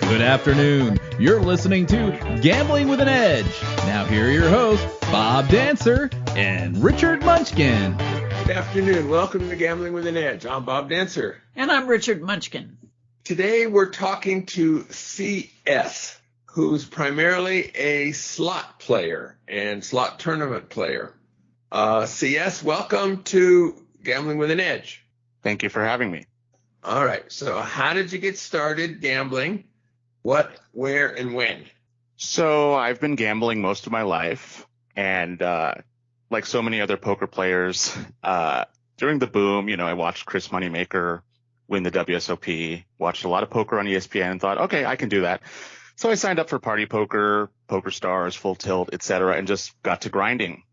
Good afternoon. You're listening to Gambling with an Edge. Now here are your hosts, Bob Dancer and Richard Munchkin. Good afternoon. Welcome to Gambling with an Edge. I'm Bob Dancer. And I'm Richard Munchkin. Today we're talking to CS, who's primarily a slot player and slot tournament player. CS, welcome to Gambling with an Edge. Thank you for having me. All right. So how did you get started gambling? What, where, and when? So I've been gambling most of my life, and like so many other poker players, during the boom, I watched Chris Moneymaker win the WSOP, watched a lot of poker on ESPN, and thought, okay, I can do that. So I signed up for Party Poker, Poker Stars, Full Tilt, etc., and just got to grinding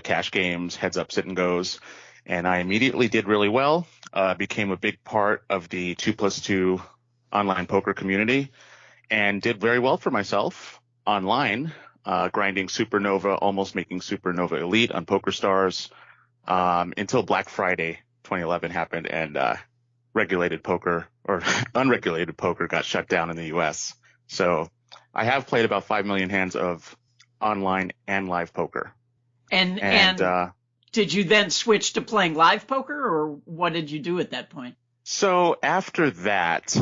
cash games, heads up, sit and goes, and I immediately did really well. Became a big part of the 2+2 online poker community. And did very well for myself online, grinding Supernova, almost making Supernova Elite on Poker Stars, until Black Friday 2011 happened and regulated poker or unregulated poker got shut down in the U.S. So I have played about 5 million hands of online and live poker. And did you then switch to playing live poker, or what did you do at that point? So after that,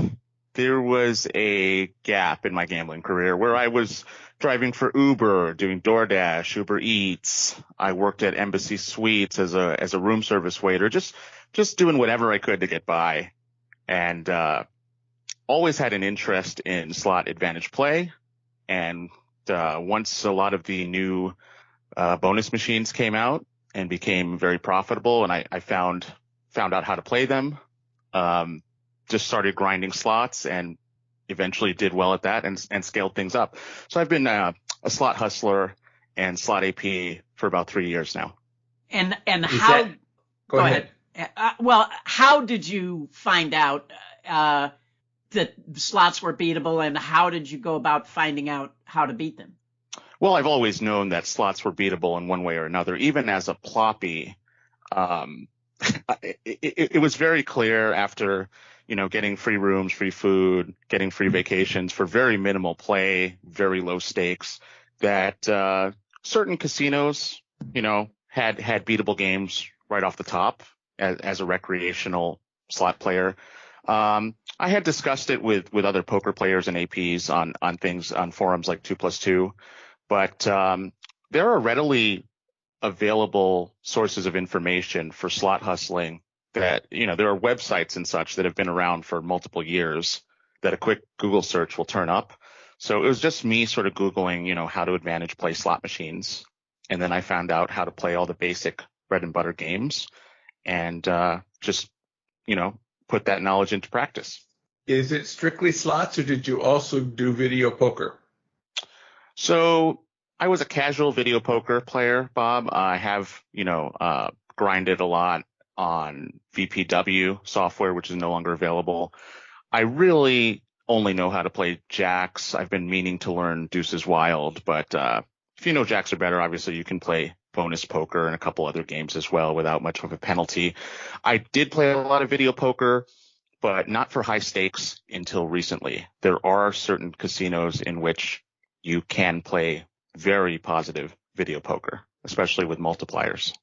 there was a gap in my gambling career where I was driving for Uber, doing DoorDash, Uber Eats. I worked at Embassy Suites as a room service waiter, just doing whatever I could to get by, and always had an interest in slot advantage play. And once a lot of the new bonus machines came out and became very profitable, and I found out how to play them, just started grinding slots and eventually did well at that and scaled things up. So I've been a slot hustler and slot AP for about 3 years now. And how? Go ahead. Well, how did you find out that the slots were beatable, and how did you go about finding out how to beat them? Well, I've always known that slots were beatable in one way or another. Even as a ploppy, it was very clear after getting free rooms, free food, getting free vacations for very minimal play, very low stakes, that certain casinos, had beatable games right off the top as a recreational slot player. I had discussed it with other poker players and APs on things on forums like 2+2, but there are readily available sources of information for slot hustling that, there are websites and such that have been around for multiple years that a quick Google search will turn up. So it was just me sort of Googling, how to advantage play slot machines. And then I found out how to play all the basic bread and butter games and just, put that knowledge into practice. Is it strictly slots, or did you also do video poker? So I was a casual video poker player, Bob. I have, grinded a lot on VPW software, which is no longer available. I really only know how to play jacks. I've been meaning to learn Deuces Wild, but if you know jacks are better, obviously you can play bonus poker and a couple other games as well without much of a penalty. I did play a lot of video poker, but not for high stakes until recently. There are certain casinos in which you can play very positive video poker, especially with multipliers.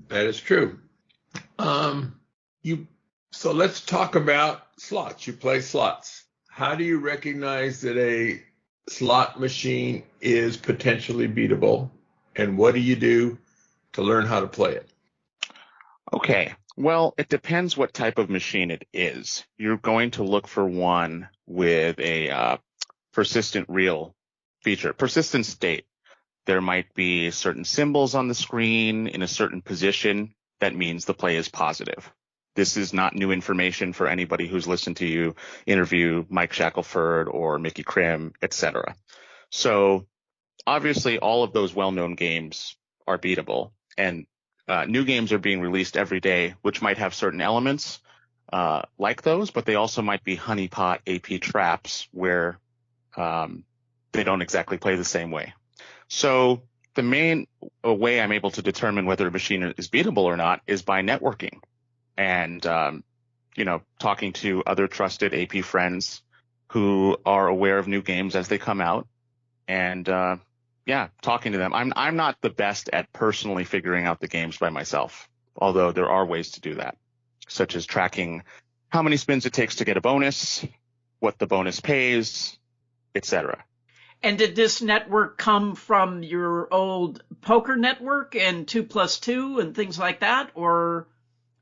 That is true. So let's talk about slots. You play slots. How do you recognize that a slot machine is potentially beatable, and what do you do to learn how to play it? Okay. Well, it depends what type of machine it is. You're going to look for one with a persistent real feature, persistent state. There might be certain symbols on the screen in a certain position. That means the play is positive. This is not new information for anybody who's listened to you interview Mike Shackelford or Mickey Krim, etc. So obviously all of those well-known games are beatable, and new games are being released every day, which might have certain elements like those, but they also might be honeypot AP traps where they don't exactly play the same way. So the main way I'm able to determine whether a machine is beatable or not is by networking and, talking to other trusted AP friends who are aware of new games as they come out, and talking to them. I'm not the best at personally figuring out the games by myself, although there are ways to do that, such as tracking how many spins it takes to get a bonus, what the bonus pays, etc. And did this network come from your old poker network and 2+2 and things like that, or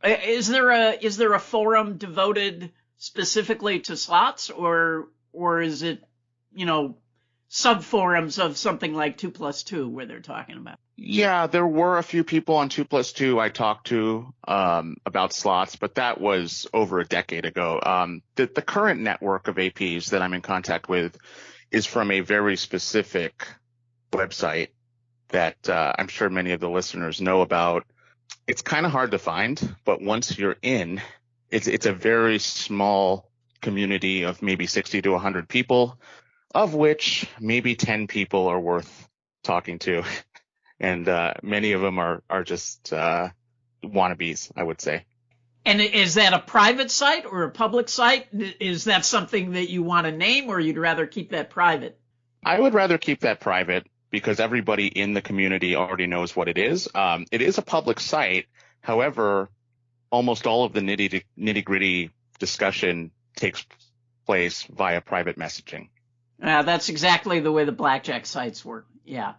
is there a forum devoted specifically to slots, or is it, sub forums of something like 2+2 where they're talking about? Yeah, there were a few people on 2+2 I talked to about slots, but that was over a decade ago. The current network of APs that I'm in contact with is from a very specific website that I'm sure many of the listeners know about. It's kind of hard to find, but once you're in, it's a very small community of maybe 60 to 100 people, of which maybe 10 people are worth talking to. And many of them are just wannabes, I would say. And is that a private site or a public site? Is that something that you want to name, or you'd rather keep that private? I would rather keep that private because everybody in the community already knows what it is. It is a public site. However, almost all of the nitty-gritty discussion takes place via private messaging. That's exactly the way the blackjack sites work. Yeah.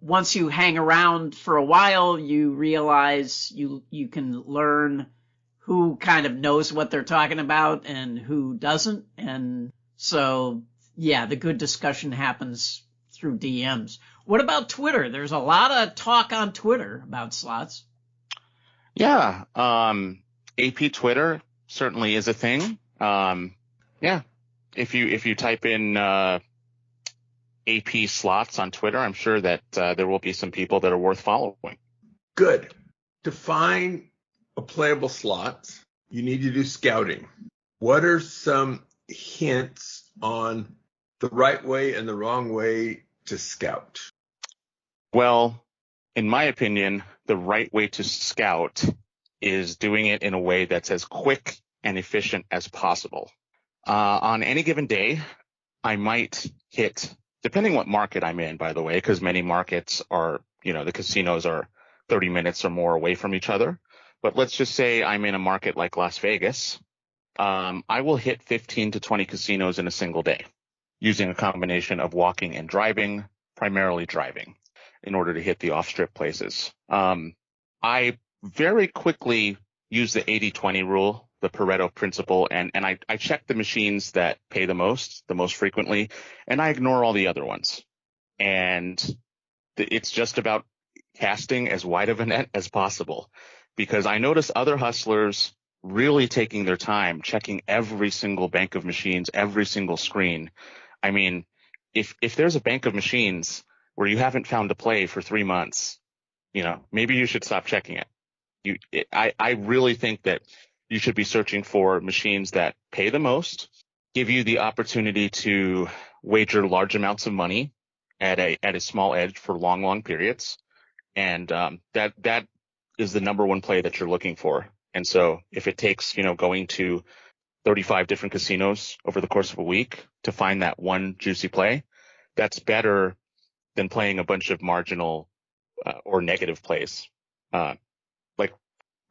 Once you hang around for a while, you realize you can learn who kind of knows what they're talking about and who doesn't. And so, yeah, the good discussion happens through DMs. What about Twitter? There's a lot of talk on Twitter about slots. Yeah. AP Twitter certainly is a thing. Yeah. If you type in AP slots on Twitter, I'm sure that there will be some people that are worth following. Good. To find a playable slots, you need to do scouting. What are some hints on the right way and the wrong way to scout? Well, in my opinion, the right way to scout is doing it in a way that's as quick and efficient as possible. On any given day, I might hit, depending what market I'm in, by the way, because many markets are, the casinos are 30 minutes or more away from each other. But let's just say I'm in a market like Las Vegas. I will hit 15 to 20 casinos in a single day using a combination of walking and driving, primarily driving, in order to hit the off-strip places. I very quickly use the 80-20 rule, the Pareto principle, and I check the machines that pay the most frequently, and I ignore all the other ones. And it's just about casting as wide of a net as possible, because I notice other hustlers really taking their time checking every single bank of machines, every single screen. I mean, if there's a bank of machines where you haven't found a play for 3 months, maybe you should stop checking it. I really think that you should be searching for machines that pay the most, give you the opportunity to wager large amounts of money at a small edge for long periods. And that is the number one play that you're looking for. And so if it takes, going to 35 different casinos over the course of a week to find that one juicy play, that's better than playing a bunch of marginal or negative plays. Like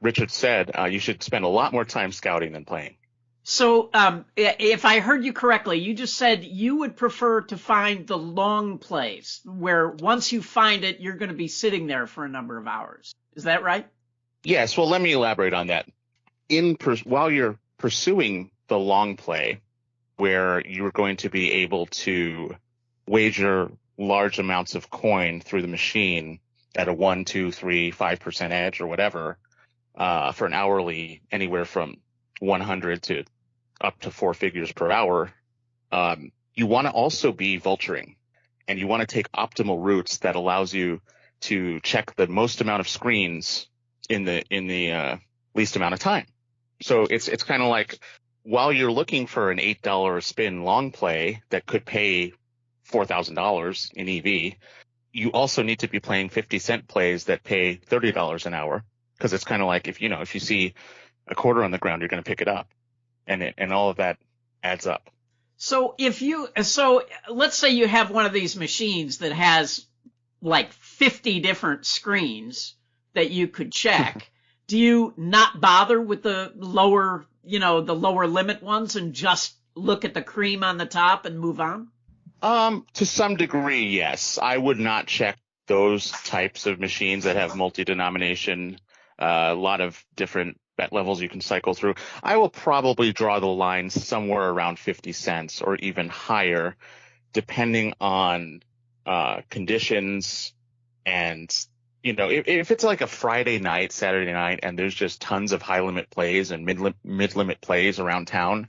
Richard said, you should spend a lot more time scouting than playing. So if I heard you correctly, you just said you would prefer to find the long plays where once you find it, you're going to be sitting there for a number of hours. Is that right? Yes. Well, let me elaborate on that. While you're pursuing the long play, where you're going to be able to wager large amounts of coin through the machine at a 1, 2, 3, 5% edge or whatever, for an hourly anywhere from 100 to up to 4 figures per hour, you want to also be vulturing, and you want to take optimal routes that allows you to check the most amount of screens in the least amount of time. So it's kind of like, while you're looking for an $8 spin long play that could pay $4,000 in EV, you also need to be playing 50-cent plays that pay $30 an hour, because it's kind of like if you see a quarter on the ground, you're going to pick it up, and all of that adds up. So let's say you have one of these machines that has like 50 different screens that you could check. Do you not bother with the lower limit ones and just look at the cream on the top and move on? To some degree, yes. I would not check those types of machines that have multi-denomination, a lot of different bet levels you can cycle through. I will probably draw the line somewhere around 50 cents or even higher, depending on conditions. And, if it's like a Friday night, Saturday night, and there's just tons of high limit plays and mid limit plays around town,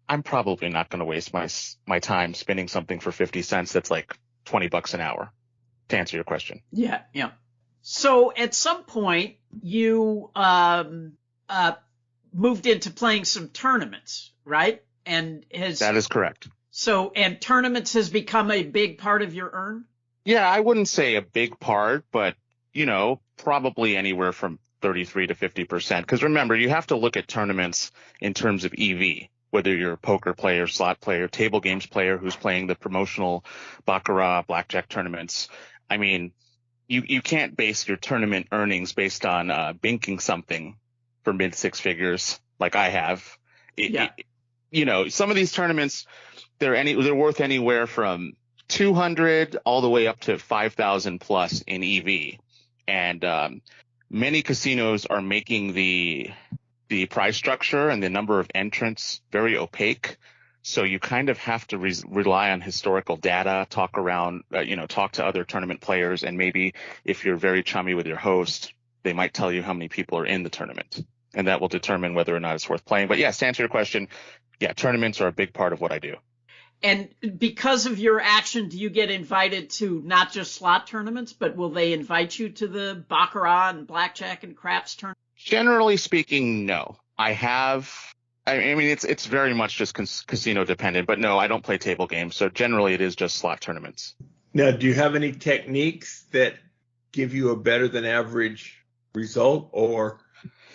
I'm probably not going to waste my time spinning something for 50 cents that's like $20 an hour, to answer your question. Yeah. So at some point you moved into playing some tournaments, right? That is correct. So, and tournaments has become a big part of your earn? Yeah, I wouldn't say a big part, but, probably anywhere from 33 to 50%. Because remember, you have to look at tournaments in terms of EV, whether you're a poker player, slot player, table games player who's playing the promotional baccarat, blackjack tournaments. I mean, you can't base your tournament earnings based on binking something for mid six figures like I have. Some of these tournaments, they're worth anywhere from 200 all the way up to 5,000 plus in EV. And many casinos are making the prize structure and the number of entrants very opaque. So you kind of have to rely on historical data, talk to other tournament players, and maybe if you're very chummy with your host, they might tell you how many people are in the tournament, and that will determine whether or not it's worth playing. But yes, to answer your question, yeah, tournaments are a big part of what I do. And because of your action, do you get invited to not just slot tournaments, but will they invite you to the baccarat and blackjack and craps tournaments? Generally speaking, no. It's very much just casino dependent, but no, I don't play table games. So generally it is just slot tournaments. Now, do you have any techniques that give you a better than average result? Or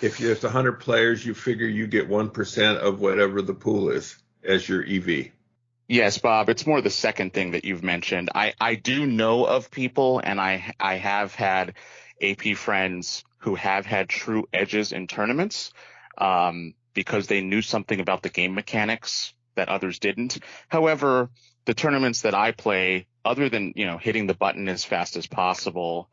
if there's 100 players, you figure you get 1% of whatever the pool is as your EV? Yes, Bob, it's more the second thing that you've mentioned. I do know of people, and I have had AP friends who have had true edges in tournaments because they knew something about the game mechanics that others didn't. However, the tournaments that I play, other than, hitting the button as fast as possible,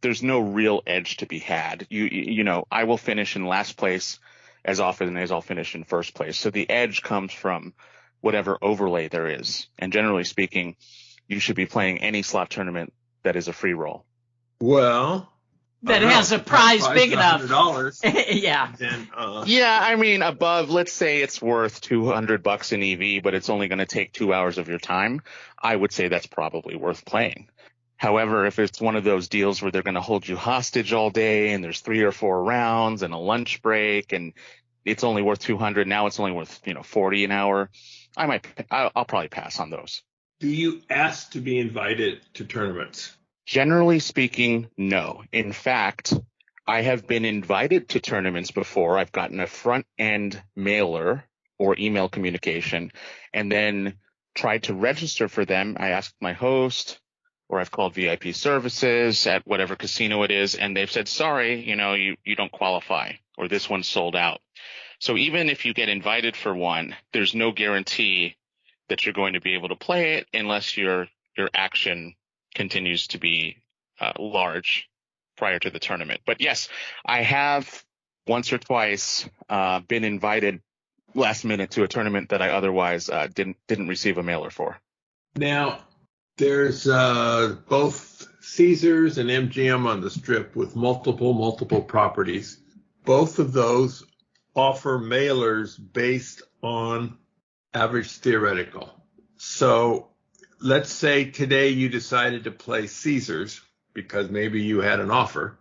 there's no real edge to be had. I will finish in last place as often as I'll finish in first place. So the edge comes from whatever overlay there is. And generally speaking, you should be playing any slot tournament that is a free roll. Well, that has a prize big enough. $100. Yeah. Then, above, let's say it's worth $200 in EV, but it's only going to take 2 hours of your time. I would say that's probably worth playing. However, if it's one of those deals where they're going to hold you hostage all day and there's 3 or 4 rounds and a lunch break and it's only worth 200, now it's only worth, 40 an hour, I'll probably pass on those. Do you ask to be invited to tournaments? Generally speaking, no. In fact, I have been invited to tournaments before. I've gotten a front end mailer or email communication and then tried to register for them. I asked my host, or I've called VIP services at whatever casino it is, and they've said, sorry, you don't qualify, or this one's sold out. So even if you get invited for one, there's no guarantee that you're going to be able to play it unless your action continues to be large prior to the tournament. But yes, I have once or twice been invited last minute to a tournament that I otherwise didn't receive a mailer for. Now, there's both Caesars and MGM on the Strip with multiple properties. Both of those offer mailers based on average theoretical. So let's say today you decided to play Caesars because maybe you had an offer.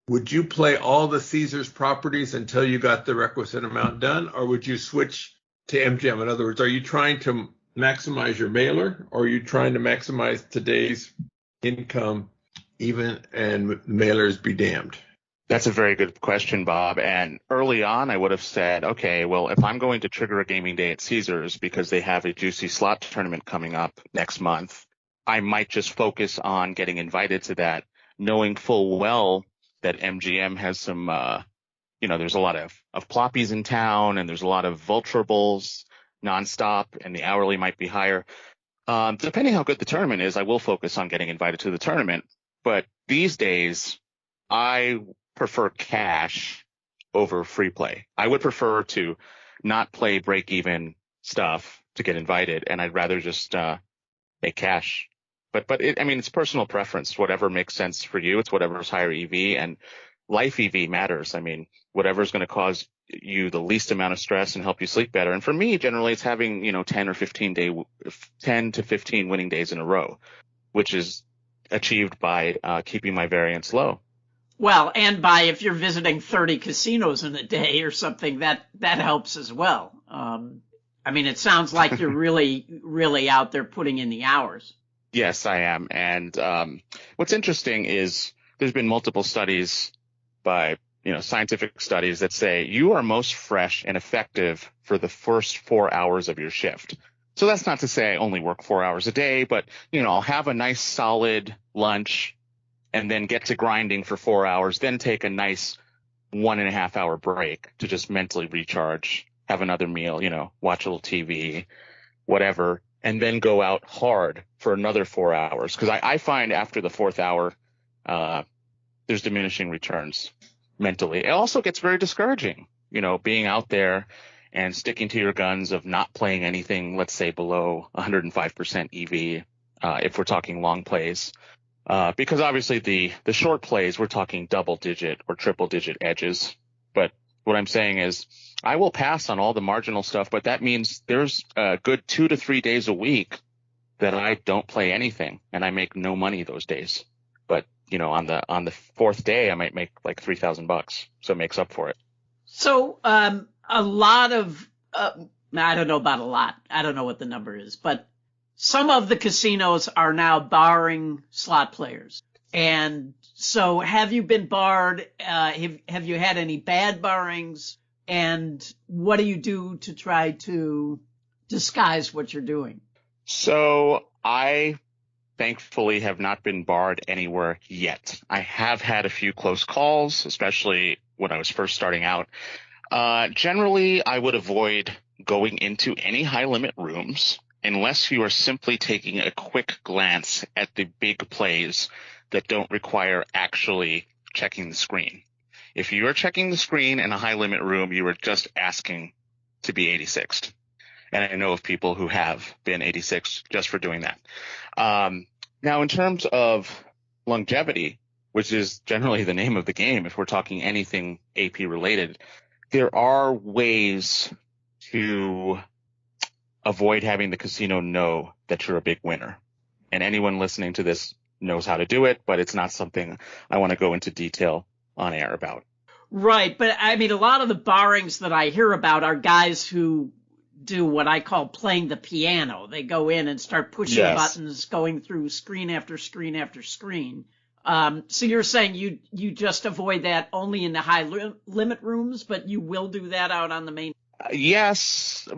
Would you play all the Caesars properties until you got the requisite amount done, or would you switch to MGM? In other words, are you trying to maximize your mailer, or are you trying to maximize today's income even and mailers be damned? That's a very good question, Bob. And early on, I would have said, okay, well, if I'm going to trigger a gaming day at Caesars because they have a juicy slot tournament coming up next month, I might just focus on getting invited to that, knowing full well that MGM has some, there's a lot of ploppies in town and there's a lot of vulturables nonstop and the hourly might be higher. Depending how good the tournament is, I will focus on getting invited to the tournament. But these days, I prefer cash over free play. I would prefer to not play break even stuff to get invited, and I'd rather just make cash. But it's personal preference. Whatever makes sense for you, it's whatever's higher EV, and life EV matters. I mean, whatever's going to cause you the least amount of stress and help you sleep better. And for me, generally, it's having 10 to 15 winning days in a row, which is achieved by keeping my variance low. Well, and by if you're visiting 30 casinos in a day or something, that helps as well. It sounds like you're really, really out there putting in the hours. Yes, I am. And what's interesting is there's been multiple studies by scientific studies that say you are most fresh and effective for the first 4 hours of your shift. So that's not to say I only work 4 hours a day, but I'll have a nice solid lunch and then get to grinding for 4 hours, then take a nice 1.5 hour break to just mentally recharge, have another meal, watch a little TV, whatever, and then go out hard for another 4 hours. Because I find after the fourth hour, there's diminishing returns mentally. It also gets very discouraging, being out there and sticking to your guns of not playing anything, let's say below 105% EV, if we're talking long plays. Because obviously the short plays, we're talking double digit or triple digit edges. But what I'm saying is I will pass on all the marginal stuff, but that means there's a good 2 to 3 days a week that I don't play anything and I make no money those days. But, on the fourth day, I might make like $3,000. So it makes up for it. So, a lot of, I don't know about a lot. I don't know what the number is, but some of the casinos are now barring slot players. And so have you been barred? Have you had any bad barrings? And what do you do to try to disguise what you're doing? So I thankfully have not been barred anywhere yet. I have had a few close calls, especially when I was first starting out. Generally, I would avoid going into any high limit rooms unless you are simply taking a quick glance at the big plays that don't require actually checking the screen. If you are checking the screen in a high limit room, you are just asking to be 86th. And I know of people who have been 86 just for doing that. Now, in terms of longevity, which is generally the name of the game, if we're talking anything AP related, there are ways to avoid having the casino know that you're a big winner. And anyone listening to this knows how to do it, but it's not something I want to go into detail on air about. Right. But a lot of the barrings that I hear about are guys who do what I call playing the piano. They go in and start pushing buttons, going through screen after screen after screen. So you're saying you just avoid that only in the high limit rooms, but you will do that out on the main? Yes.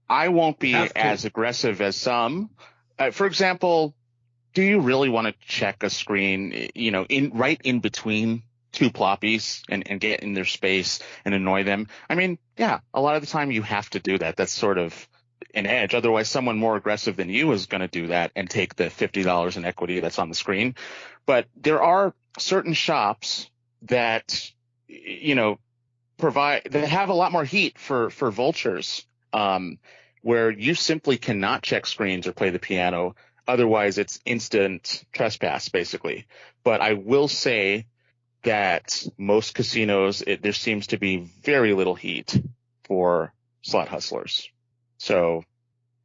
I won't be as aggressive as some. For example, do you really want to check a screen, right in between two ploppies and get in their space and annoy them? Yeah, a lot of the time you have to do that. That's sort of an edge. Otherwise, someone more aggressive than you is going to do that and take the $50 in equity that's on the screen. But there are certain shops that, that have a lot more heat for vultures, where you simply cannot check screens or play the piano. Otherwise, it's instant trespass, basically. But I will say that most casinos, there seems to be very little heat for slot hustlers. So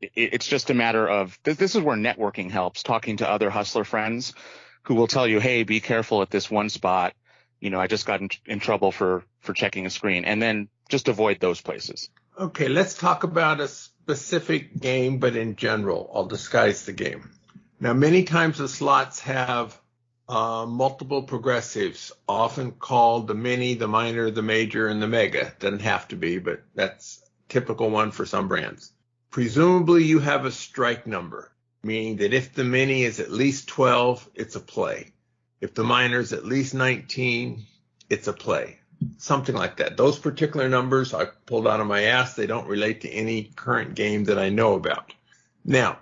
it's just a matter of this is where networking helps, talking to other hustler friends who will tell you, hey, be careful at this one spot. I just got in trouble for checking a screen, and then just avoid those places. Okay, let's talk about a specific game, but in general, I'll disguise the game. Now, many times the slots have Multiple progressives, often called the mini, the minor, the major, and the mega. Doesn't have to be, but that's a typical one for some brands. Presumably you have a strike number, meaning that if the mini is at least 12, it's a play. If the minor is at least 19, it's a play. Something like that. Those particular numbers I pulled out of my ass. They don't relate to any current game that I know about. Now,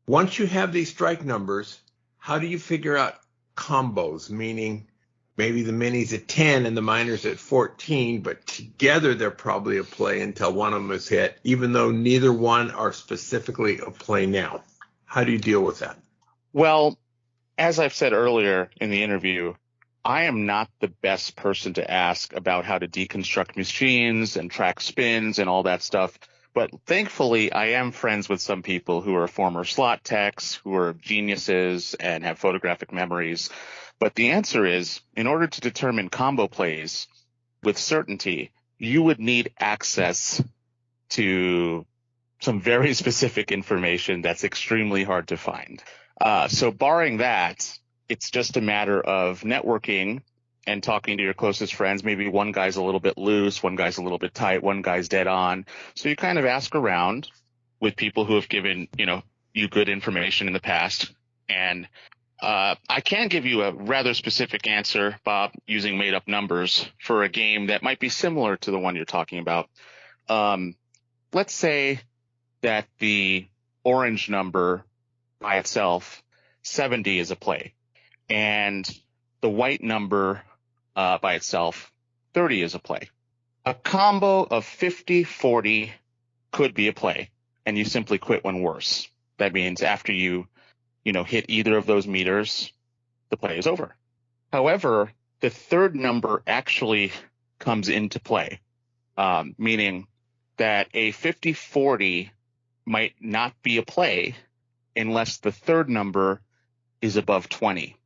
once you have these strike numbers, how do you figure out combos? Meaning maybe the mini's at 10 and the minor's at 14, but together they're probably a play until one of them is hit, even though neither one are specifically a play now. How do you deal with that? Well, as I've said earlier in the interview, I am not the best person to ask about how to deconstruct machines and track spins and all that stuff. But thankfully, I am friends with some people who are former slot techs, who are geniuses and have photographic memories. But the answer is, in order to determine combo plays with certainty, you would need access to some very specific information that's extremely hard to find. So barring that, it's just a matter of networking and talking to your closest friends. Maybe one guy's a little bit loose, one guy's a little bit tight, one guy's dead on. So you kind of ask around with people who have given, you good information in the past. And I can give you a rather specific answer, Bob, using made up numbers for a game that might be similar to the one you're talking about. Let's say that the orange number by itself, 70, is a play. And the white number by itself, 30, is a play. A combo of 50-40 could be a play, and you simply quit when worse. That means after you hit either of those meters, the play is over. However, the third number actually comes into play, meaning that a 50-40 might not be a play unless the third number is above 20,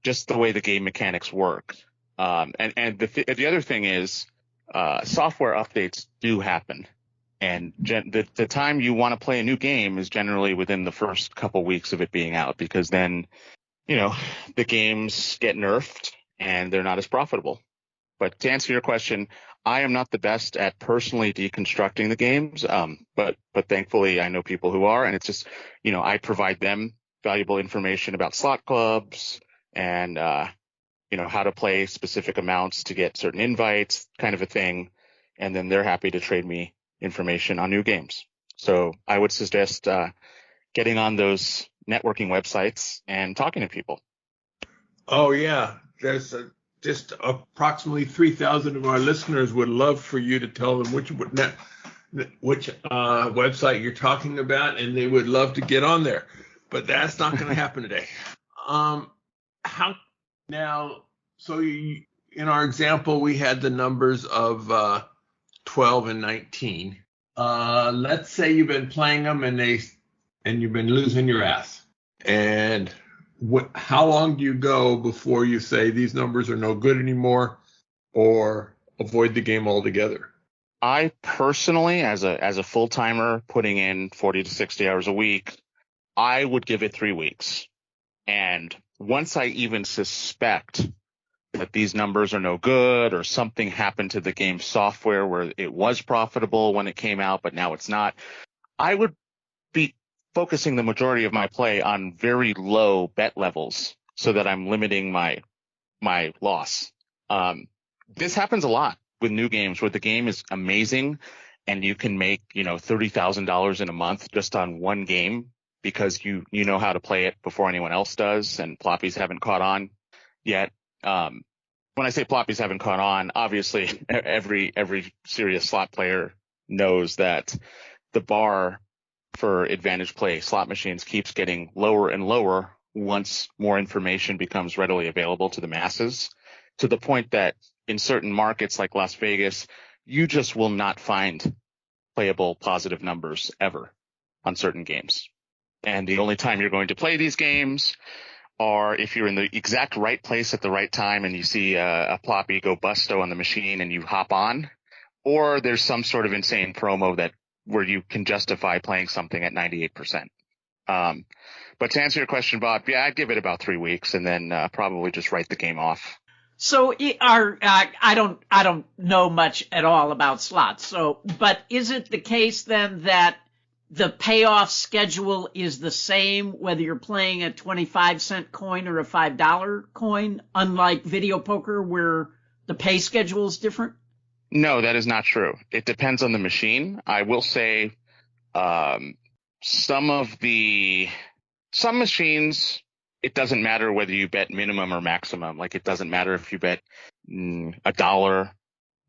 just the way the game mechanics work. And the other thing is software updates do happen. And the time you want to play a new game is generally within the first couple weeks of it being out, because then, the games get nerfed and they're not as profitable. But to answer your question, I am not the best at personally deconstructing the games, but thankfully I know people who are, and it's just, I provide them valuable information about slot clubs and, how to play specific amounts to get certain invites, kind of a thing. And then they're happy to trade me information on new games. So I would suggest getting on those networking websites and talking to people. Oh, yeah. There's just approximately 3,000 of our listeners would love for you to tell them which website you're talking about, and they would love to get on there. But that's not going to happen today. In our example, we had the numbers of 12 and 19. Let's say you've been playing them and you've been losing your ass. And how long do you go before you say these numbers are no good anymore or avoid the game altogether? I personally, as a full timer putting in 40 to 60 hours a week, I would give it 3 weeks. And once I even suspect that these numbers are no good or something happened to the game's software where it was profitable when it came out, but now it's not, I would be focusing the majority of my play on very low bet levels so that I'm limiting my loss. This happens a lot with new games where the game is amazing and you can make, $30,000 in a month just on one game because you know how to play it before anyone else does, and ploppies haven't caught on yet. When I say ploppies haven't caught on, obviously every serious slot player knows that the bar for advantage play slot machines keeps getting lower and lower once more information becomes readily available to the masses, to the point that in certain markets like Las Vegas, you just will not find playable positive numbers ever on certain games. And the only time you're going to play these games are if you're in the exact right place at the right time and you see a ploppy go busto on the machine and you hop on, or there's some sort of insane promo where you can justify playing something at 98%. But to answer your question, Bob, yeah, I'd give it about 3 weeks and then probably just write the game off. So I don't know much at all about slots. So, but is it the case then that the payoff schedule is the same whether you're playing a 25-cent coin or a $5 coin, unlike video poker where the pay schedule is different? No, that is not true. It depends on the machine. I will say some machines, it doesn't matter whether you bet minimum or maximum. Like, it doesn't matter if you bet $1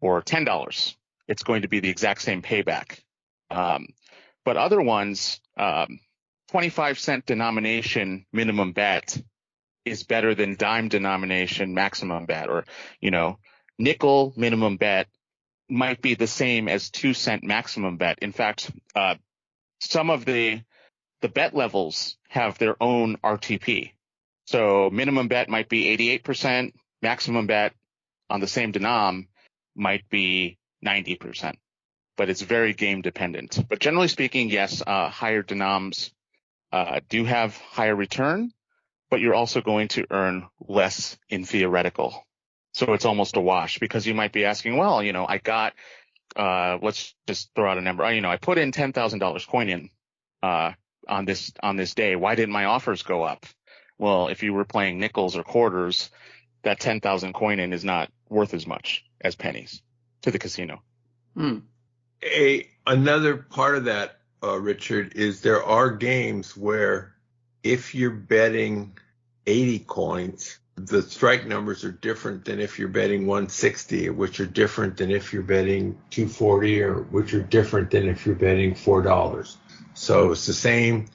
or $10. It's going to be the exact same payback. But other ones, 25-cent denomination minimum bet is better than dime denomination maximum bet, or, nickel minimum bet might be the same as 2-cent maximum bet. In fact, some of the bet levels have their own RTP. So minimum bet might be 88%, maximum bet on the same denom might be 90%. But it's very game dependent. But generally speaking, yes, higher denoms do have higher return, but you're also going to earn less in theoretical. So it's almost a wash, because you might be asking, well, I got, let's just throw out a number. I put in $10,000 coin in on this day. Why didn't my offers go up? Well, if you were playing nickels or quarters, that 10,000 coin in is not worth as much as pennies to the casino. Another part of that, Richard, is there are games where if you're betting 80 coins, the strike numbers are different than if you're betting 160, which are different than if you're betting 240, or which are different than if you're betting $4. So it's the same.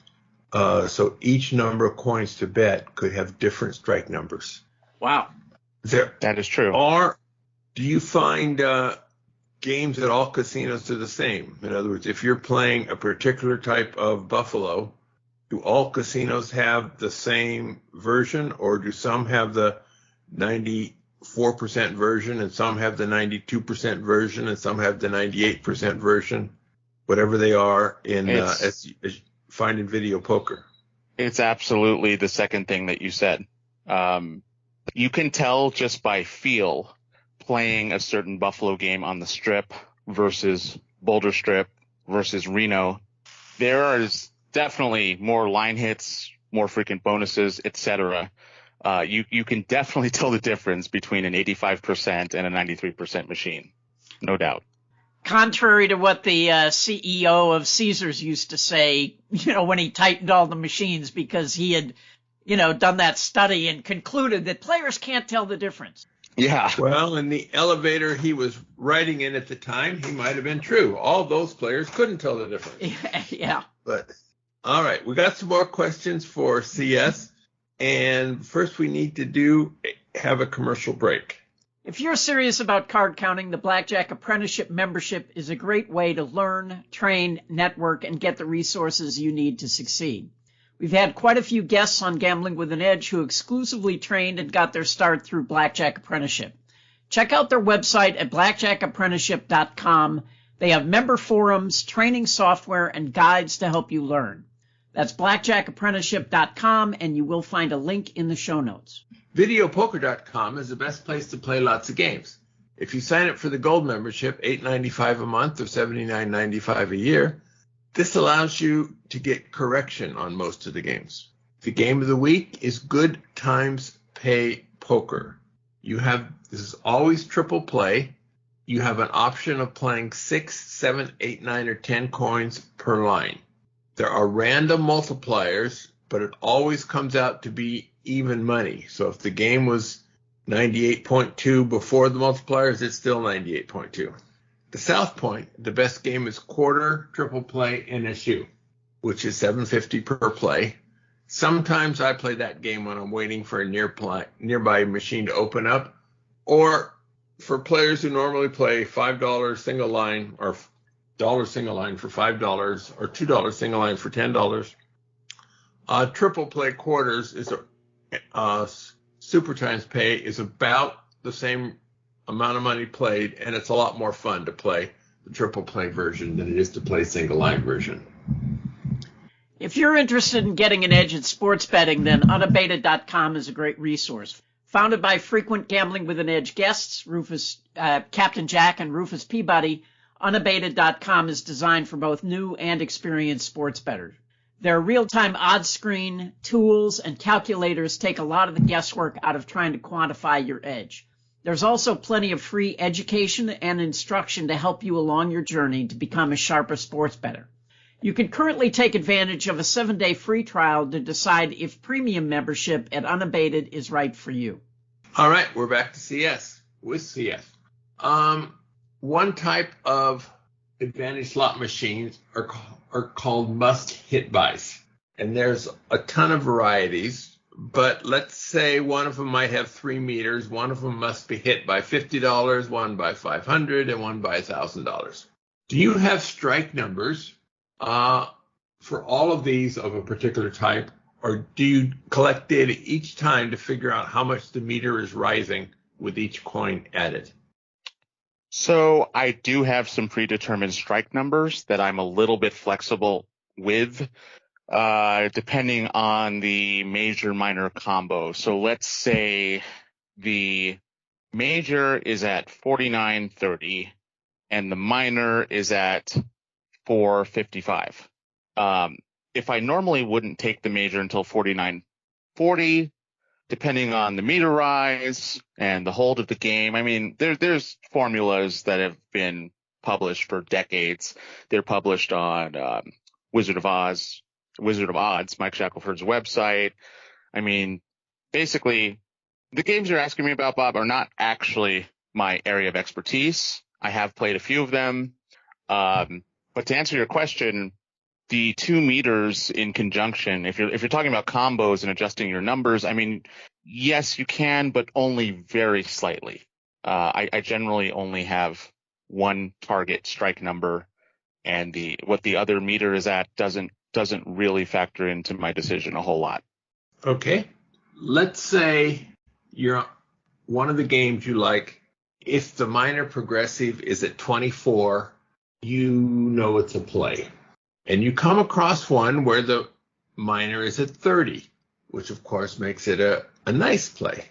So each number of coins to bet could have different strike numbers. Wow. That is true. Do you find games at all casinos are the same? In other words, if you're playing a particular type of buffalo, do all casinos have the same version, or do some have the 94% version and some have the 92% version and some have the 98% version, whatever they are as you find in video poker? It's absolutely the second thing that you said. You can tell just by feel playing a certain Buffalo game on the Strip versus Boulder Strip versus Reno. There is definitely more line hits, more frequent bonuses, etc. You can definitely tell the difference between an 85% and a 93% machine, no doubt. Contrary to what the CEO of Caesars used to say, when he tightened all the machines, because he had, done that study and concluded that players can't tell the difference. Yeah. Well, in the elevator he was riding in at the time, he might have been true. All those players couldn't tell the difference. Yeah. But all right, we got some more questions for CS, and first we need to have a commercial break. If you're serious about card counting, the Blackjack Apprenticeship membership is a great way to learn, train, network, and get the resources you need to succeed. We've had quite a few guests on Gambling with an Edge who exclusively trained and got their start through Blackjack Apprenticeship. Check out their website at blackjackapprenticeship.com. They have member forums, training software, and guides to help you learn. That's blackjackapprenticeship.com, and you will find a link in the show notes. Videopoker.com is the best place to play lots of games. If you sign up for the Gold membership, $8.95 a month or $79.95 a year, this allows you to get correction on most of the games. The game of the week is Good Times Pay Poker. This is always triple play. You have an option of playing 6, 7, 8, 9, or 10 coins per line. There are random multipliers, but it always comes out to be even money. So if the game was 98.2 before the multipliers, it's still 98.2. The South Point, the best game is quarter triple play NSU, which is $7.50 per play. Sometimes I play that game when I'm waiting for a nearby machine to open up, or for players who normally play $5 single line or $1 single line for $5 or $2 single line for $10. Triple play quarters is Super Times Pay is about the same amount of money played, and it's a lot more fun to play the triple play version than it is to play single line version. If you're interested in getting an edge at sports betting, then unabated.com is a great resource. Founded by frequent Gambling with an Edge guests, Captain Jack and Rufus Peabody, unabated.com is designed for both new and experienced sports bettors. Their real-time odds screen, tools, and calculators take a lot of the guesswork out of trying to quantify your edge. There's also plenty of free education and instruction to help you along your journey to become a sharper sports bettor. You can currently take advantage of a 7-day free trial to decide if premium membership at Unabated is right for you. All right, we're back to CS with CS. One type of advantage slot machines are called must-hit buys, and there's a ton of varieties. But let's say one of them might have 3 meters. One of them must be hit by $50, one by $500, and one by $1,000. Do you have strike numbers for all of these of a particular type, or do you collect data each time to figure out how much the meter is rising with each coin added? So I do have some predetermined strike numbers that I'm a little bit flexible with, depending on the major minor combo. So let's say the major is at 49.30 and the minor is at 4.55. If I normally wouldn't take the major until 49.40, depending on the meter rise and the hold of the game. I mean, there's formulas that have been published for decades. They're published on Wizard of Odds, Mike Shackelford's website. I mean, basically, the games you're asking me about, Bob, are not actually my area of expertise. I have played a few of them. But to answer your question, the 2 meters in conjunction, if you're talking about combos and adjusting your numbers, I mean, yes, you can, but only very slightly. I generally only have one target strike number, and what the other meter is at doesn't really factor into my decision a whole lot. Okay. Let's say you're one of the games you like. If the minor progressive is at 24, you know it's a play. And you come across one where the minor is at 30, which of course makes it a nice play.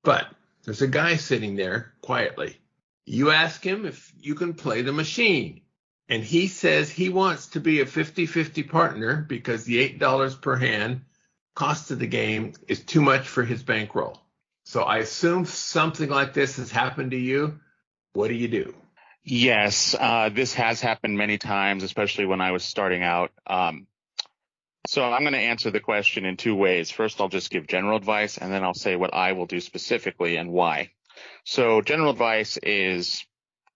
But there's a guy sitting there quietly. You ask him if you can play the machine. And he says he wants to be a 50-50 partner because the $8 per hand cost of the game is too much for his bankroll. So I assume something like this has happened to you. What do you do? Yes, this has happened many times, especially when I was starting out. So I'm going to answer the question in 2 ways. First, I'll just give general advice, and then I'll say what I will do specifically and why. So general advice is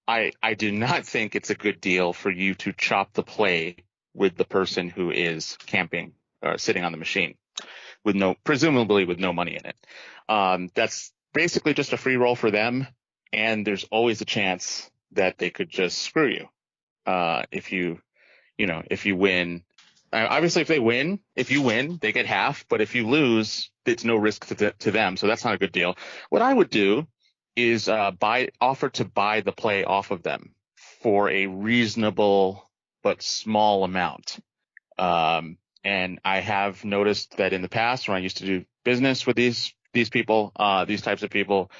I do not think it's a good deal for you to chop the play with the person who is camping or sitting on the machine presumably with no money in it. That's basically just a free roll for them, and there's always a chance that they could just screw you. If you win, obviously if you win, they get half, but if you lose, it's no risk to them. So that's not a good deal. What I would do is offer to buy the play off of them for a reasonable but small amount. And I have noticed that in the past when I used to do business with these people, these types of people,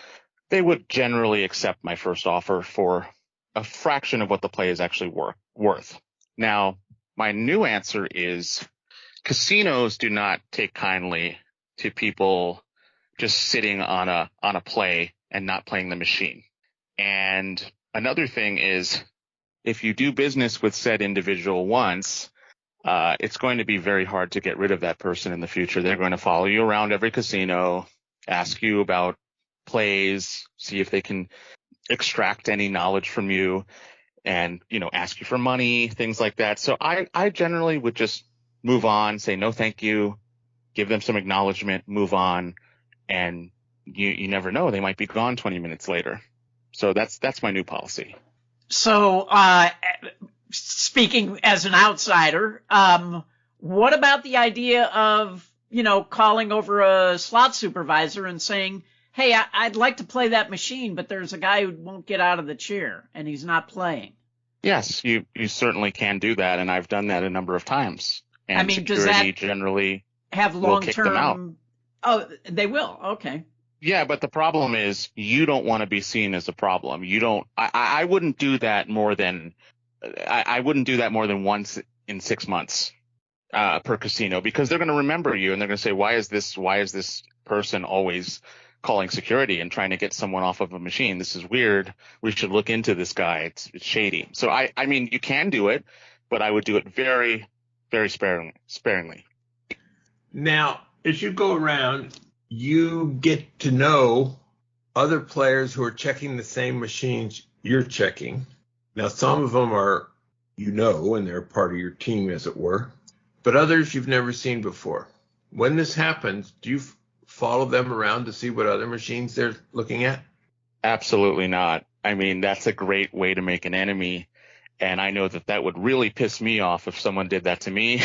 they would generally accept my first offer for a fraction of what the play is actually worth. Now, my new answer is casinos do not take kindly to people just sitting on a play and not playing the machine. And another thing is, if you do business with said individual once, it's going to be very hard to get rid of that person in the future. They're going to follow you around every casino, ask you about plays, see if they can extract any knowledge from you, and, ask you for money, things like that. So I generally would just move on, say no thank you, give them some acknowledgement, move on, and you never know, they might be gone 20 minutes later. So that's my new policy. So speaking as an outsider, what about the idea of, calling over a slot supervisor and saying, hey, I'd like to play that machine, but there's a guy who won't get out of the chair and he's not playing? Yes, you certainly can do that, and I've done that a number of times. and I mean, does security that generally have will kick them out. long-term? Oh, they will. Okay. Yeah, but the problem is you don't want to be seen as a problem. You don't. I wouldn't do that more than I wouldn't do that more than once in 6 months per casino, because they're going to remember you and they're going to say, why is this person always calling security and trying to get someone off of a machine? This is weird. We should look into this guy. It's shady. So I mean, you can do it, but I would do it very, very sparingly. Now, as you go around, you get to know other players who are checking the same machines you're checking. Now, some of them are, and they're part of your team, as it were, but others you've never seen before. When this happens, do you follow them around to see what other machines they're looking at? Absolutely not. I mean, that's a great way to make an enemy. And I know that would really piss me off if someone did that to me.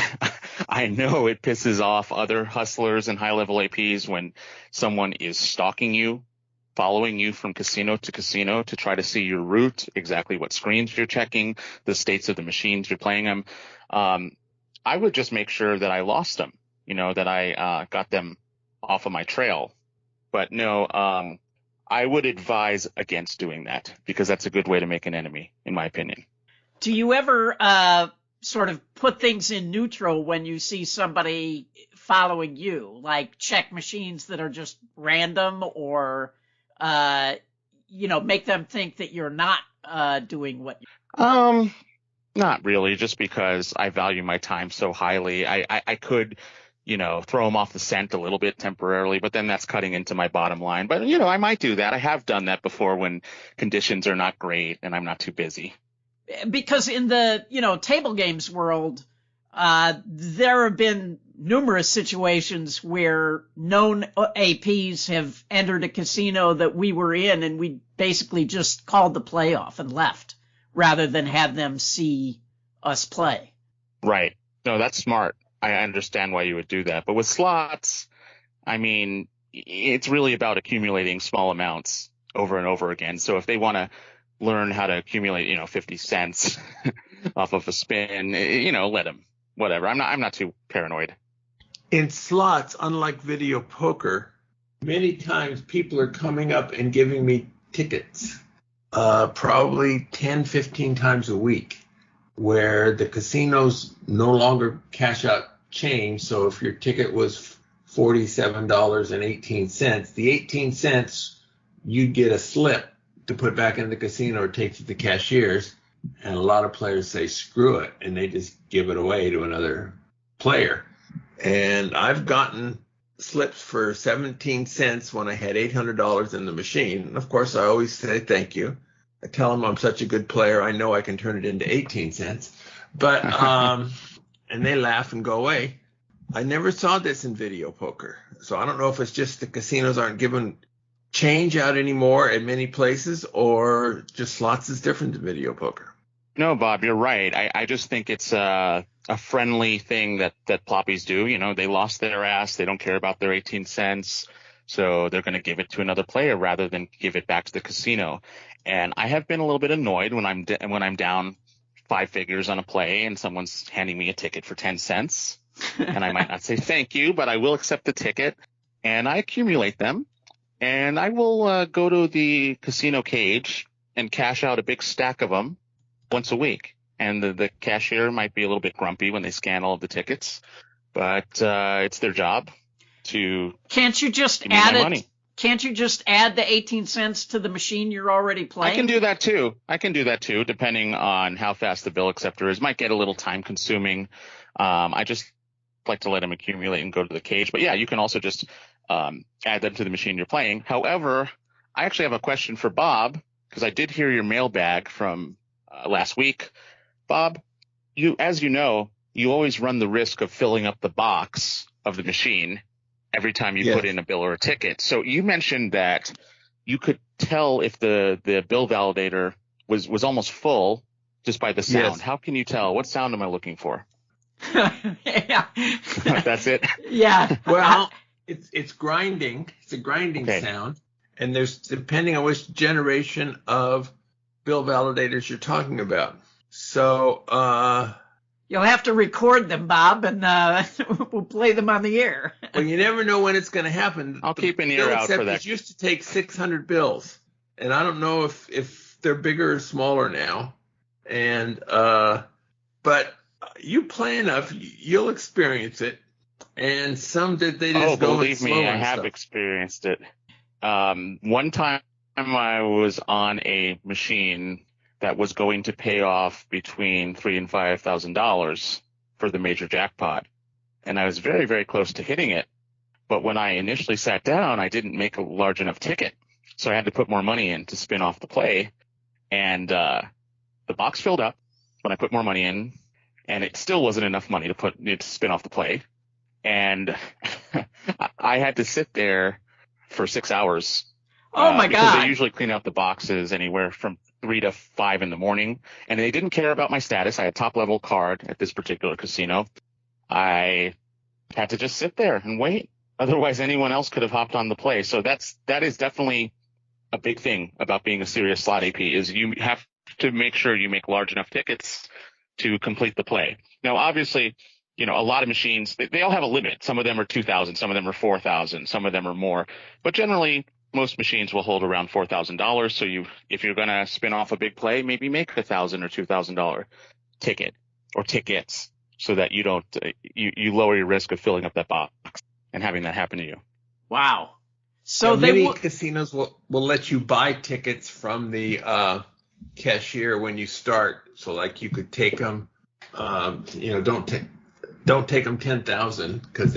I know it pisses off other hustlers and high-level APs when someone is stalking you, following you from casino to casino to try to see your route, exactly what screens you're checking, the states of the machines you're playing them. I would just make sure that I lost them, that I got them off of my trail. But no, I would advise against doing that, because that's a good way to make an enemy, in my opinion. Do you ever sort of put things in neutral when you see somebody following you, like check machines that are just random, or make them think that you're not doing what you... Not really, just because I value my time so highly. I could, throw them off the scent a little bit temporarily, but then that's cutting into my bottom line. But, I might do that. I have done that before when conditions are not great and I'm not too busy. Because in the, table games world, there have been numerous situations where known APs have entered a casino that we were in, and we basically just called the play off and left rather than have them see us play. Right. No, that's smart. I understand why you would do that. But with slots, I mean, it's really about accumulating small amounts over and over again. So if they want to learn how to accumulate, 50 cents off of a spin, let them. Whatever. I'm not too paranoid. In slots, unlike video poker, many times people are coming up and giving me tickets, probably 10, 15 times a week, where the casinos no longer cash out change. So if your ticket was $47.18, the 18 cents, you'd get a slip to put back in the casino or take to the cashiers. And a lot of players say, screw it, and they just give it away to another player. And I've gotten slips for 17 cents when I had $800 in the machine. And of course, I always say thank you. I tell them I'm such a good player, I know I can turn it into 18 cents. But and they laugh and go away. I never saw this in video poker. So I don't know if it's just the casinos aren't giving change out anymore at many places, or just slots is different than video poker. No, Bob, you're right. I just think it's a friendly thing that ploppies do. They lost their ass. They don't care about their 18 cents. So they're going to give it to another player rather than give it back to the casino. And I have been a little bit annoyed when I'm down 5 figures on a play and someone's handing me a ticket for 10 cents. And I might not say thank you, but I will accept the ticket, and I accumulate them. And I will go to the casino cage and cash out a big stack of them once a week. And the cashier might be a little bit grumpy when they scan all of the tickets, but it's their job to Can't you just give me add my it? money. Can't you just add the 18 cents to the machine you're already playing? I can do that too, depending on how fast the bill acceptor is. Might get a little time consuming. I just like to let them accumulate and go to the cage. But yeah, you can also just add them to the machine you're playing. However, I actually have a question for Bob, because I did hear your mailbag from last week. Bob, as you know, you always run the risk of filling up the box of the machine every time you put in a bill or a ticket. So you mentioned that you could tell if the bill validator was almost full just by the sound. Yes. How can you tell? What sound am I looking for? Yeah. That's it? Yeah. Well, it's grinding. It's a grinding sound. And there's, depending on which generation of bill validators you're talking about. So You'll have to record them, Bob, and we'll play them on the air. Well, you never know when it's going to happen. I'll keep an ear out for that. It used to take 600 bills, and I don't know if they're bigger or smaller now. And but you play enough, you'll experience it. And some did they just go believe me, I have experienced it. One time I was on a machine that was going to pay off between $3,000 and $5,000 for the major jackpot, and I was very, very close to hitting it. But when I initially sat down, I didn't make a large enough ticket, so I had to put more money in to spin off the play. And the box filled up when I put more money in, and it still wasn't enough money to spin off the play. And I had to sit there for 6 hours. Oh my because God! They usually clean out the boxes anywhere from 3 to 5 in the morning, and they didn't care about my status. I had top level card at this particular casino. I had to just sit there and wait. Otherwise, anyone else could have hopped on the play. So that is definitely a big thing about being a serious slot AP is you have to make sure you make large enough tickets to complete the play. Now, obviously, a lot of machines, they all have a limit. Some of them are 2,000, some of them are 4,000, some of them are more. But generally, most machines will hold around $4,000. So if you're going to spin off a big play, maybe make $1,000 or $2,000 ticket or tickets so that you don't you lower your risk of filling up that box and having that happen to you. Wow. So many casinos will let you buy tickets from the cashier when you start. So like you could take them, don't take them 10,000 because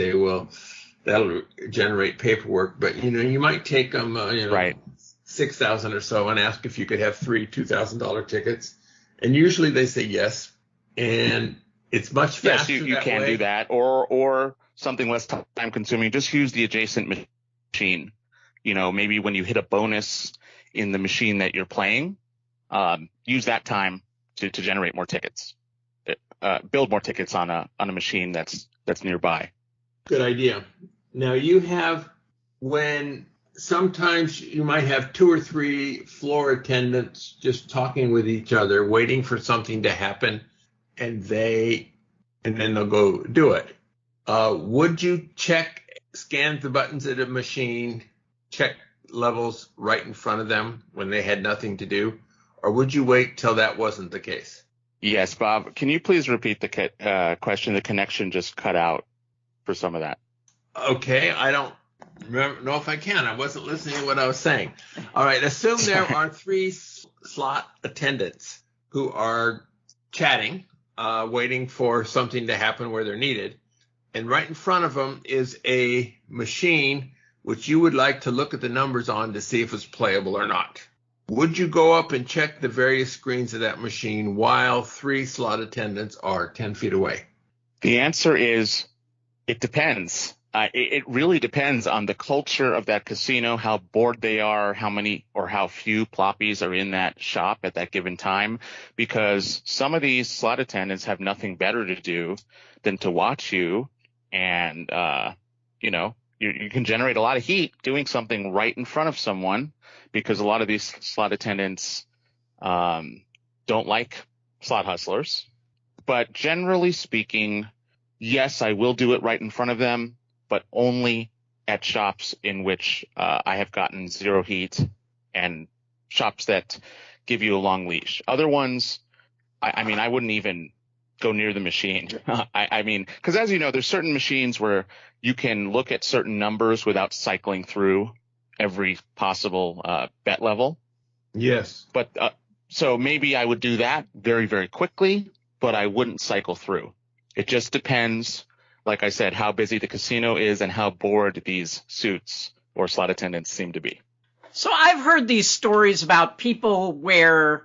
that'll generate paperwork. But you might take them, right, 6,000 or so, and ask if you could have 3 $2,000 tickets. And usually they say yes, and it's much faster. Yes, you can do that, or something less time consuming. Just use the adjacent machine. Maybe when you hit a bonus in the machine that you're playing, use that time to generate more tickets. Build more tickets on a machine that's nearby. Good idea. Now you have, when sometimes you might have 2 or 3 floor attendants just talking with each other, waiting for something to happen, and then they'll go do it. Would you scan the buttons at a machine, check levels right in front of them when they had nothing to do, or would you wait till that wasn't the case? Yes, Bob. Can you please repeat the question? The connection just cut out for some of that. Okay, I don't know if I can. I wasn't listening to what I was saying. All right, assume there are 3 slot attendants who are chatting, waiting for something to happen where they're needed. And right in front of them is a machine which you would like to look at the numbers on to see if it's playable or not. Would you go up and check the various screens of that machine while 3 slot attendants are 10 feet away? The answer is it depends. It really depends on the culture of that casino, how bored they are, how many or how few ploppies are in that shop at that given time, because some of these slot attendants have nothing better to do than to watch you, and you can generate a lot of heat doing something right in front of someone, because a lot of these slot attendants don't like slot hustlers. But generally speaking, yes, I will do it right in front of them, but only at shops in which I have gotten 0 heat and shops that give you a long leash. Other ones, I wouldn't even go near the machine. Because as you know, there's certain machines where you can look at certain numbers without cycling through every possible bet level. Yes. But so maybe I would do that very, very quickly, but I wouldn't cycle through. It just depends, like I said, how busy the casino is and how bored these suits or slot attendants seem to be. So I've heard these stories about people where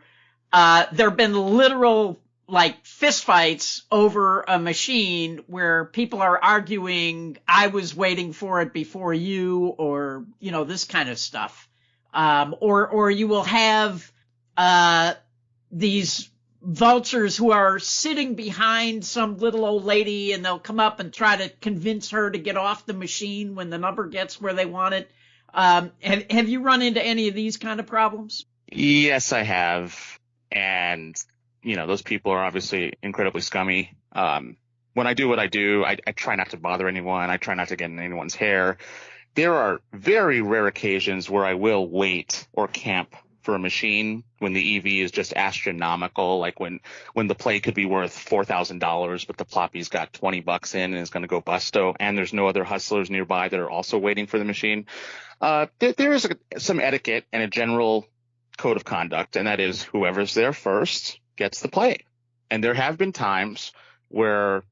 there have been literal fistfights over a machine where people are arguing, I was waiting for it before you, or, this kind of stuff. Or you will have these vultures who are sitting behind some little old lady, and they'll come up and try to convince her to get off the machine when the number gets where they want it. Have you run into any of these kind of problems? Yes, I have. And, those people are obviously incredibly scummy. When I do what I do, I try not to bother anyone. I try not to get in anyone's hair. There are very rare occasions where I will wait or camp for a machine when the EV is just astronomical, like when the play could be worth $4,000, but the ploppy's got $20 in and is going to go busto, and there's no other hustlers nearby that are also waiting for the machine. There is some etiquette and a general code of conduct, and that is whoever's there first gets the play. And there have been times where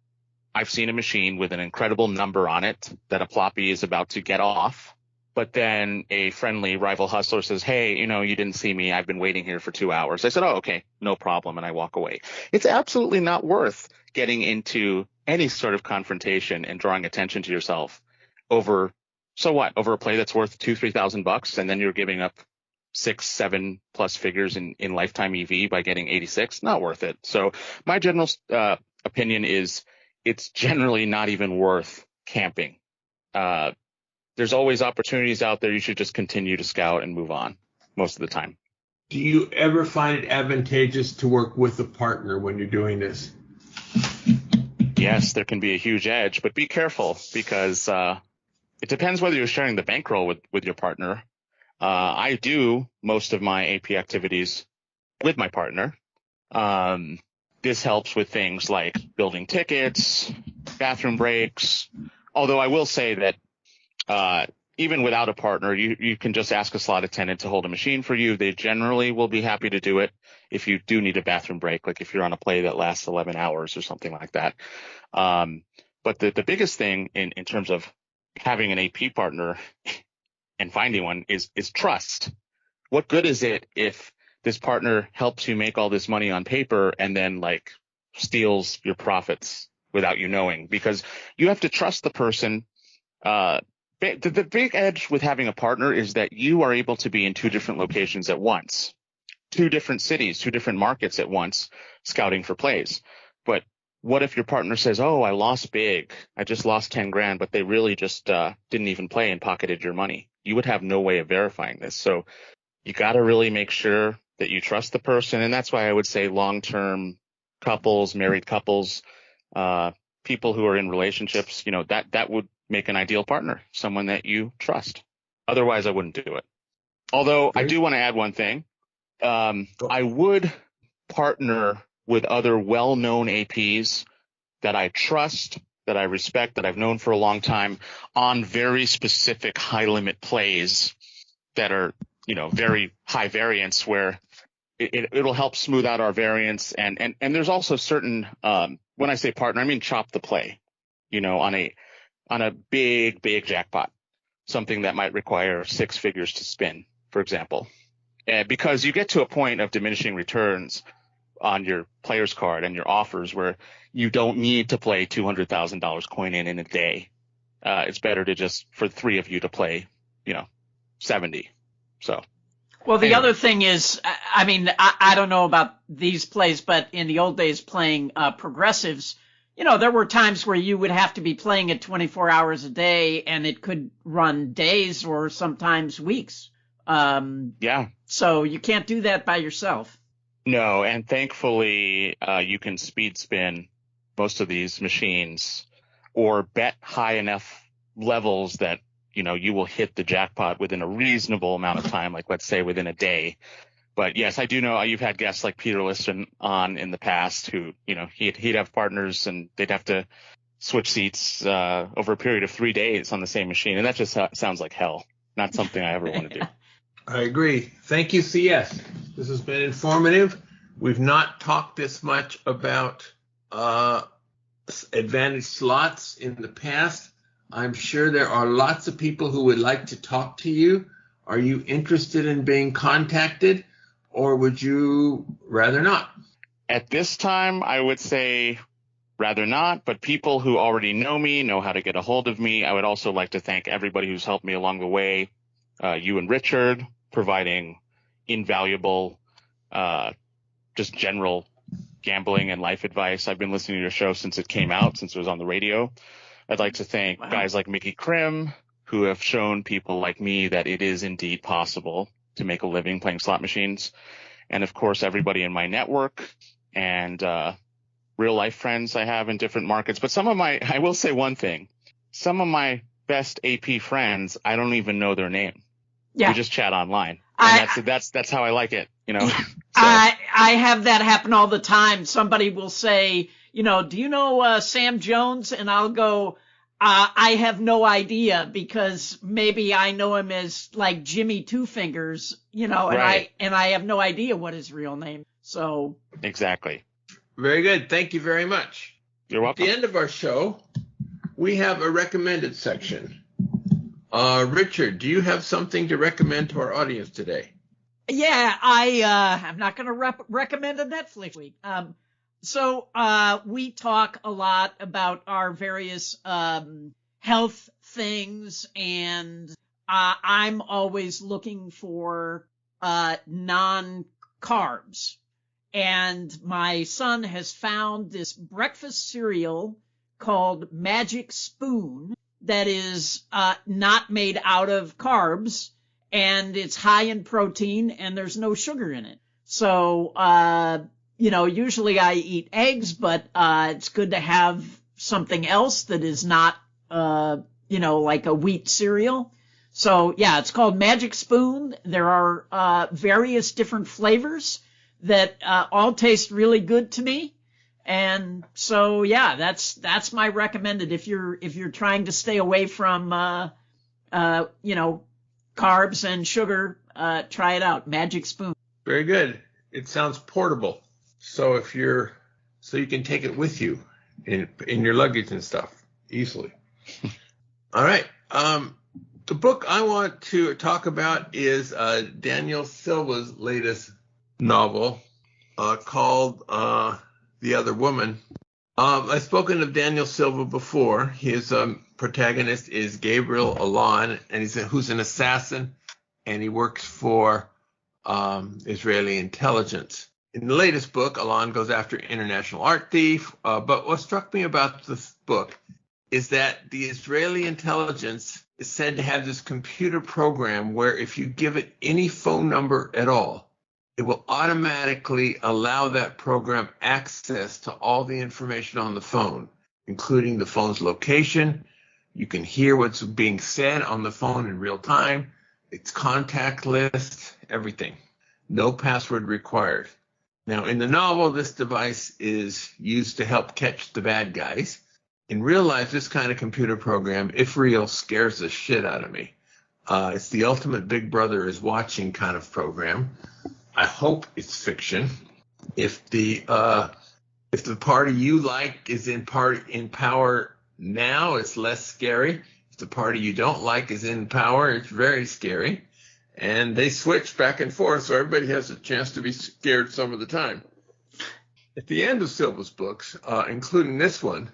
I've seen a machine with an incredible number on it that a ploppy is about to get off, but then a friendly rival hustler says, hey, you didn't see me. I've been waiting here for 2 hours. I said, oh, okay, no problem. And I walk away. It's absolutely not worth getting into any sort of confrontation and drawing attention to yourself over, so what, over a play that's worth $2,000, $3,000, and then you're giving up 6, 7 plus figures in lifetime EV by getting 86. Not worth it. So my general opinion is it's generally not even worth camping. There's always opportunities out there. You should just continue to scout and move on most of the time. Do you ever find it advantageous to work with a partner when you're doing this? Yes, there can be a huge edge, but be careful because it depends whether you're sharing the bankroll with your partner. I do most of my AP activities with my partner. This helps with things like building tickets, bathroom breaks. Although I will say that even without a partner, you can just ask a slot attendant to hold a machine for you. They generally will be happy to do it if you do need a bathroom break, like if you're on a play that lasts 11 hours or something like that. But the biggest thing in terms of having an AP partner and finding one is trust. What good is it if this partner helps you make all this money on paper and then like steals your profits without you knowing? Because you have to trust the person. The big edge with having a partner is that you are able to be in 2 different locations at once, 2 different cities, 2 different markets at once, scouting for plays. But what if your partner says, oh, I lost big. I just lost 10 grand, but they really just didn't even play and pocketed your money. You would have no way of verifying this. So you got to really make sure that you trust the person. And that's why I would say long-term couples, married couples, people who are in relationships, that would make an ideal partner, someone that you trust. Otherwise, I wouldn't do it. Although I do want to add one thing. I would partner with other well-known APs that I trust, that I respect, that I've known for a long time on very specific high-limit plays that are, very high variance where it'll help smooth out our variance. And there's also certain, when I say partner, I mean chop the play, on a big jackpot, something that might require 6 figures to spin, for example. Because you get to a point of diminishing returns on your player's card and your offers where you don't need to play $200,000 coin in a day. It's better to just, for 3 of you to play, 70. So. Well, the other thing is, I don't know about these plays, but in the old days playing progressives, there were times where you would have to be playing it 24 hours a day, and it could run days or sometimes weeks. Yeah. So you can't do that by yourself. No, and thankfully you can speed spin most of these machines or bet high enough levels that, you will hit the jackpot within a reasonable amount of time, like let's say within a day. But yes, I do know you've had guests like Peter Liston on in the past who, he'd have partners and they'd have to switch seats over a period of 3 days on the same machine. And that just sounds like hell. Not something I ever want to do. I agree. Thank you, CS. This has been informative. We've not talked this much about advantage slots in the past. I'm sure there are lots of people who would like to talk to you. Are you interested in being contacted, or would you rather not? At this time, I would say rather not, but people who already know me know how to get a hold of me. I would also like to thank everybody who's helped me along the way. You and Richard providing invaluable, just general gambling and life advice. I've been listening to your show since it came out, since it was on the radio. I'd like to thank guys like Mickey Krim, who have shown people like me that it is indeed possible to make a living playing slot machines. And of course, everybody in my network and real life friends I have in different markets. But I will say one thing. Some of my best AP friends, I don't even know their name. Yeah. We just chat online. And that's how I like it, you know. So. I have that happen all the time. Somebody will say, do you know Sam Jones? And I'll go, I have no idea, because maybe I know him as like Jimmy Two Fingers, Right. and I have no idea what his real name. So Exactly. Very good. Thank you very much. You're welcome. At the end of our show, we have a recommended section. Richard, do you have something to recommend to our audience today? Yeah, I'm not going to recommend a Netflix week. So we talk a lot about our various health things, and I'm always looking for non-carbs. And my son has found this breakfast cereal called Magic Spoon that is not made out of carbs, and it's high in protein, and there's no sugar in it. So, usually I eat eggs, but it's good to have something else that is not, like a wheat cereal. So, yeah, it's called Magic Spoon. There are various different flavors that all taste really good to me. And so, yeah, that's my recommended. If you're trying to stay away from, carbs and sugar, try it out. Magic Spoon. Very good. It sounds portable. So you can take it with you in your luggage and stuff easily. All right. The book I want to talk about is Daniel Silva's latest novel called The Other Woman. I've spoken of Daniel Silva before. His protagonist is Gabriel Alon, and who's an assassin, and he works for Israeli intelligence. In the latest book, Alon goes after international art thief. But what struck me about this book is that the Israeli intelligence is said to have this computer program where if you give it any phone number at all, it will automatically allow that program access to all the information on the phone, including the phone's location. You can hear what's being said on the phone in real time, its contact list, everything. No password required. Now, in the novel, this device is used to help catch the bad guys. In real life, this kind of computer program, if real, scares the shit out of me. It's the ultimate Big Brother is watching kind of program. I hope it's fiction. If the party you like is in power now, it's less scary. If the party you don't like is in power, it's very scary. And they switch back and forth, so everybody has a chance to be scared some of the time. At the end of Silva's books, including this one,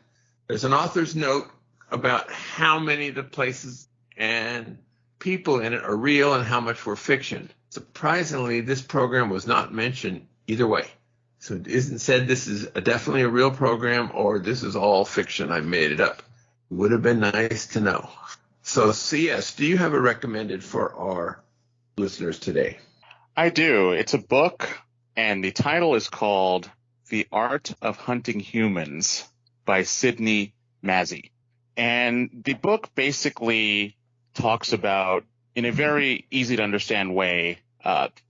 there's an author's note about how many of the places and people in it are real and how much were fiction. Surprisingly, this program was not mentioned either way. So it isn't said this is definitely a real program or this is all fiction, I made it up. It would have been nice to know. So CS, do you have a recommended for our listeners today? I do. It's a book, and the title is called The Art of Hunting Humans by Sidney Mazzi. And the book basically talks about, in a very easy to understand way,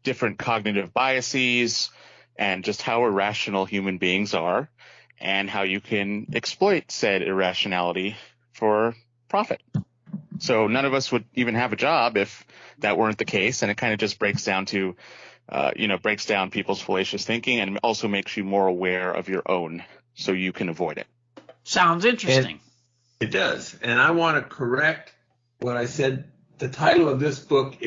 different cognitive biases and just how irrational human beings are and how you can exploit said irrationality for profit. So none of us would even have a job if that weren't the case. And it kind of just breaks down to, breaks down people's fallacious thinking and also makes you more aware of your own so you can avoid it. Sounds interesting. And it does. And I want to correct what I said. The title of this book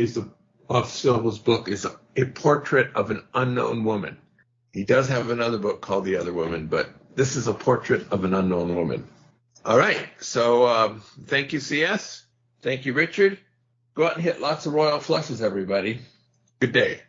of Silva's book is a portrait of an unknown woman. He does have another book called The Other Woman, but this is a portrait of an unknown woman. All right. So thank you, CS. Thank you, Richard. Go out and hit lots of royal flushes, everybody. Good day.